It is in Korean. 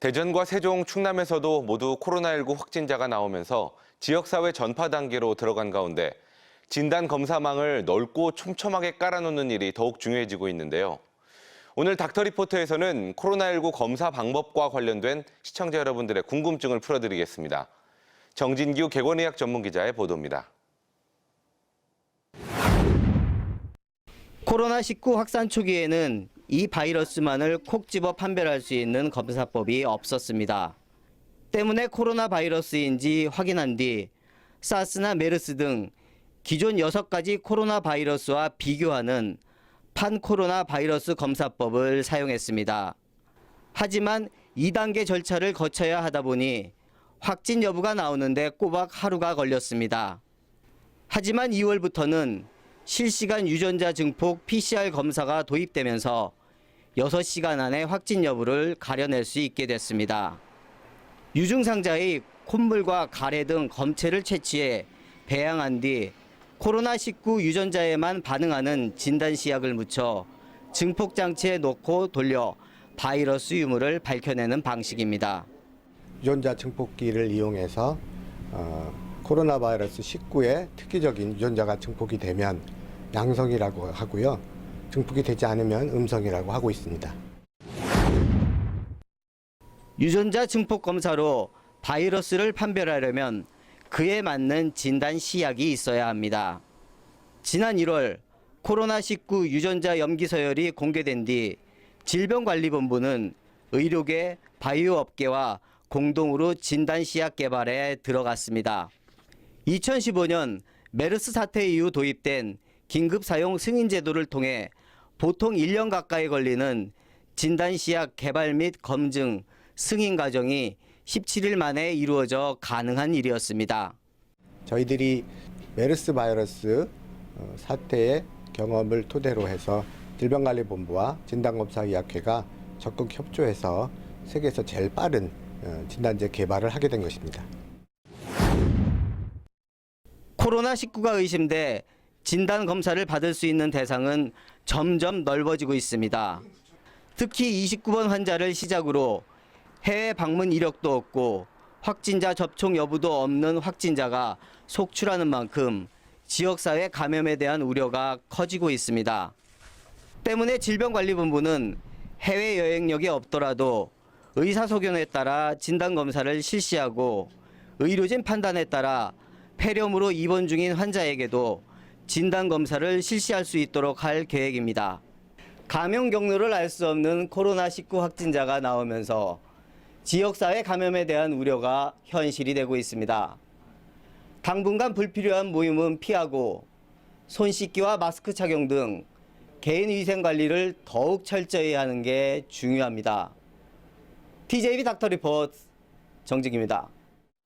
대전과 세종, 충남에서도 모두 코로나19 확진자가 나오면서 지역사회 전파 단계로 들어간 가운데 진단 검사망을 넓고 촘촘하게 깔아놓는 일이 더욱 중요해지고 있는데요. 오늘 닥터리포터에서는 코로나19 검사 방법과 관련된 시청자 여러분들의 궁금증을 풀어드리겠습니다. 정진규 객원의학 전문기자의 보도입니다. 코로나19 확산 초기에는 이 바이러스만을 콕 집어 판별할 수 있는 검사법이 없었습니다. 때문에 코로나 바이러스인지 확인한 뒤 사스나 메르스 등 기존 6가지 코로나 바이러스와 비교하는 판코로나 바이러스 검사법을 사용했습니다. 하지만 2단계 절차를 거쳐야 하다 보니 확진 여부가 나오는데 꼬박 하루가 걸렸습니다. 하지만 2월부터는 실시간 유전자 증폭 PCR 검사가 도입되면서 6시간 안에 확진 여부를 가려낼 수 있게 됐습니다. 유증상자의 콧물과 가래 등 검체를 채취해 배양한 뒤 코로나19 유전자에만 반응하는 진단시약을 묻혀 증폭장치에 넣고 돌려 바이러스 유무를 밝혀내는 방식입니다. 유전자 증폭기를 이용해서 코로나 바이러스 19의 특이적인 유전자가 증폭이 되면 양성이라고 하고요. 증폭이 되지 않으면 음성이라고 하고 있습니다. 유전자 증폭 검사로 바이러스를 판별하려면 그에 맞는 진단 시약이 있어야 합니다. 지난 1월 코로나19 유전자 염기 서열이 공개된 뒤 질병관리본부는 의료계, 바이오업계와 공동으로 진단 시약 개발에 들어갔습니다. 2015년 메르스 사태 이후 도입된 긴급 사용 승인 제도를 통해 보통 1년 가까이 걸리는 진단 시약 개발 및 검증, 승인 과정이 17일 만에 이루어져 가능한 일이었습니다. 저희들이 메르스 바이러스 사태의 경험을 토대로 해서 질병관리본부와 진단검사의학회가 적극 협조해서 세계에서 제일 빠른 진단제 개발을 하게 된 것입니다. 코로나19가 의심돼 진단 검사를 받을 수 있는 대상은 점점 넓어지고 있습니다. 특히 29번 환자를 시작으로 해외 방문 이력도 없고 확진자 접촉 여부도 없는 확진자가 속출하는 만큼 지역사회 감염에 대한 우려가 커지고 있습니다. 때문에 질병관리본부는 해외 여행력이 없더라도 의사소견에 따라 진단검사를 실시하고 의료진 판단에 따라 폐렴으로 입원 중인 환자에게도 진단검사를 실시할 수 있도록 할 계획입니다. 감염 경로를 알 수 없는 코로나19 확진자가 나오면서 지역사회 감염에 대한 우려가 현실이 되고 있습니다. 당분간 불필요한 모임은 피하고 손 씻기와 마스크 착용 등 개인위생 관리를 더욱 철저히 하는 게 중요합니다. TJB 닥터리포트 정직입니다.